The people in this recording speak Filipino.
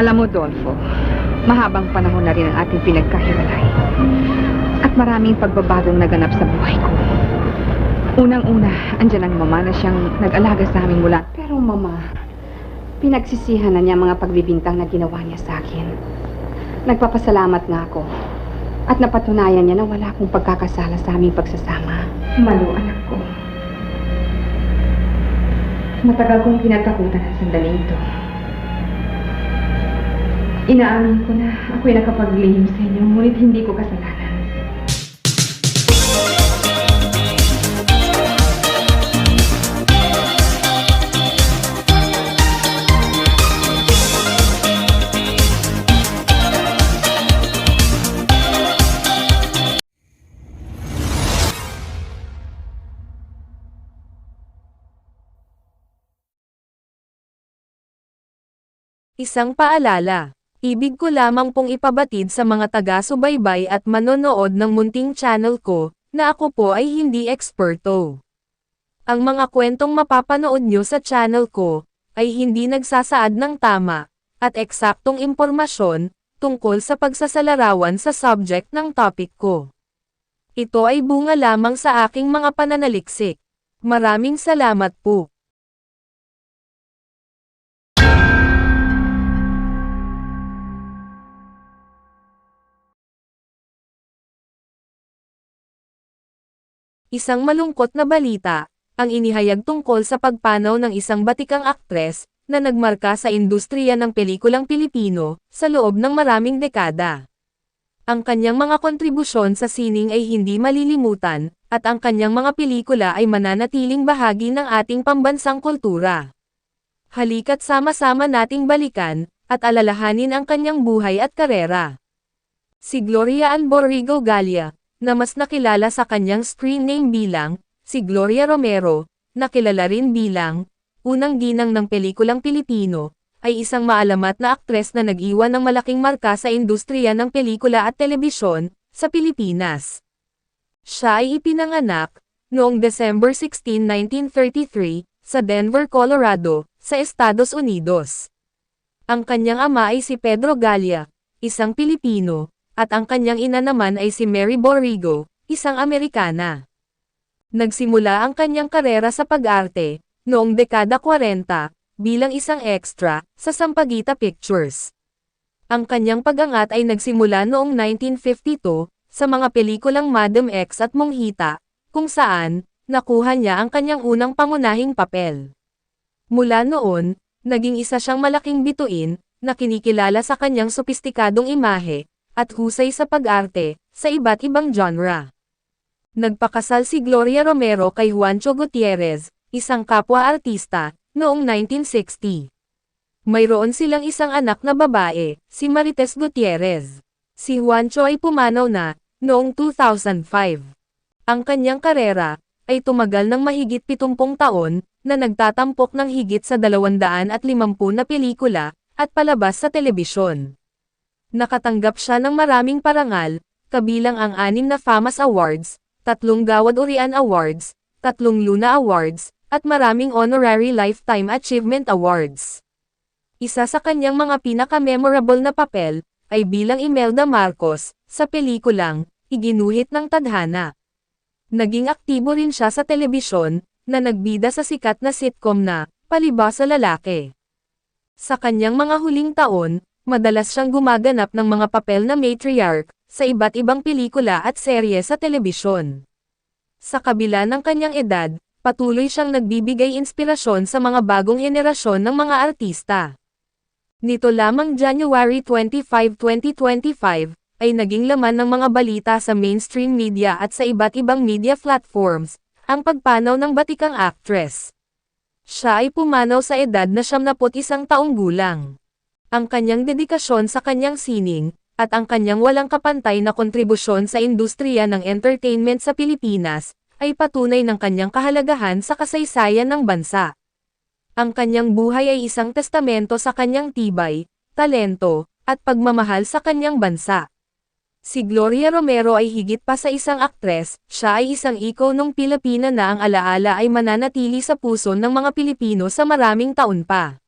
Alam mo, Dolfo, mahabang panahon na rin ang ating pinagkahiwalay. At maraming pagbabagong naganap sa buhay ko. Unang-una, andyan ang mama na siyang nag-alaga sa amin mula. Pero mama, pinagsisihan na niya mga pagbibintang na ginawa niya sa akin. Nagpapasalamat nga ako. At napatunayan niya na wala akong pagkakasala sa aming pagsasama. Malu, anak ko. Matagal kong kinatakutan ang sandaling ito. Inaamin ko na ako'y nakapaglihim sa inyo, ngunit hindi ko kasalanan. Isang paalala. Ibig ko lamang pong ipabatid sa mga taga-subaybay at manonood ng munting channel ko, na ako po ay hindi eksperto. Ang mga kwentong mapapanood nyo sa channel ko, ay hindi nagsasaad ng tama, at eksaktong impormasyon, tungkol sa pagsasalarawan sa subject ng topic ko. Ito ay bunga lamang sa aking mga pananaliksik. Maraming salamat po. Isang malungkot na balita, ang inihayag tungkol sa pagpanaw ng isang batikang aktres, na nagmarka sa industriya ng pelikulang Pilipino, sa loob ng maraming dekada. Ang kanyang mga kontribusyon sa sining ay hindi malilimutan, at ang kanyang mga pelikula ay mananatiling bahagi ng ating pambansang kultura. Halika't sama-sama nating balikan, at alalahanin ang kanyang buhay at karera. Si Gloria Ann Borrego Gallia, na mas nakilala sa kanyang screen name bilang, si Gloria Romero, na kilala rin bilang, unang ginang ng pelikulang Pilipino, ay isang maalamat na aktres na nag-iwan ng malaking marka sa industriya ng pelikula at telebisyon, sa Pilipinas. Siya ay ipinanganak, noong December 16, 1933, sa Denver, Colorado, sa Estados Unidos. Ang kanyang ama ay si Pedro Gallia, isang Pilipino, at ang kanyang ina naman ay si Mary Borrego, isang Amerikana. Nagsimula ang kanyang karera sa pag-arte, noong dekada 40, bilang isang extra, sa Sampaguita Pictures. Ang kanyang pag-angat ay nagsimula noong 1952, sa mga pelikulang Madam X at Monghita, kung saan, nakuha niya ang kanyang unang pangunahing papel. Mula noon, naging isa siyang malaking bituin, na kinikilala sa kanyang sopistikadong imahe, at husay sa pag-arte, sa iba't ibang genre. Nagpakasal si Gloria Romero kay Juancho Gutierrez, isang kapwa-artista, noong 1960. Mayroon silang isang anak na babae, si Marites Gutierrez. Si Juancho ay pumanaw na, noong 2005. Ang kanyang karera, ay tumagal ng mahigit 70 taon, na nagtatampok ng higit sa 250 na pelikula, at palabas sa telebisyon. Nakatanggap siya ng maraming parangal, kabilang ang 6 na FAMAS Awards, 3 Gawad Urian Awards, 3 Luna Awards, at maraming Honorary Lifetime Achievement Awards. Isa sa kanyang mga pinaka-memorable na papel, ay bilang Imelda Marcos, sa pelikulang, Iginuhit ng Tadhana. Naging aktibo rin siya sa telebisyon, na nagbida sa sikat na sitcom na, Palibhasa Lalaki. Sa kanyang mga huling taon, madalas siyang gumaganap ng mga papel na matriarch, sa iba't ibang pelikula at serye sa telebisyon. Sa kabila ng kanyang edad, patuloy siyang nagbibigay inspirasyon sa mga bagong henerasyon ng mga artista. Nito lamang January 25, 2025, ay naging laman ng mga balita sa mainstream media at sa iba't ibang media platforms, ang pagpanaw ng batikang actress. Siya ay pumanaw sa edad na 71 taong gulang. Ang kanyang dedikasyon sa kanyang sining, at ang kanyang walang kapantay na kontribusyon sa industriya ng entertainment sa Pilipinas, ay patunay ng kanyang kahalagahan sa kasaysayan ng bansa. Ang kanyang buhay ay isang testamento sa kanyang tibay, talento, at pagmamahal sa kanyang bansa. Si Gloria Romero ay higit pa sa isang aktres, siya ay isang ikonong Pilipina na ang alaala ay mananatili sa puso ng mga Pilipino sa maraming taon pa.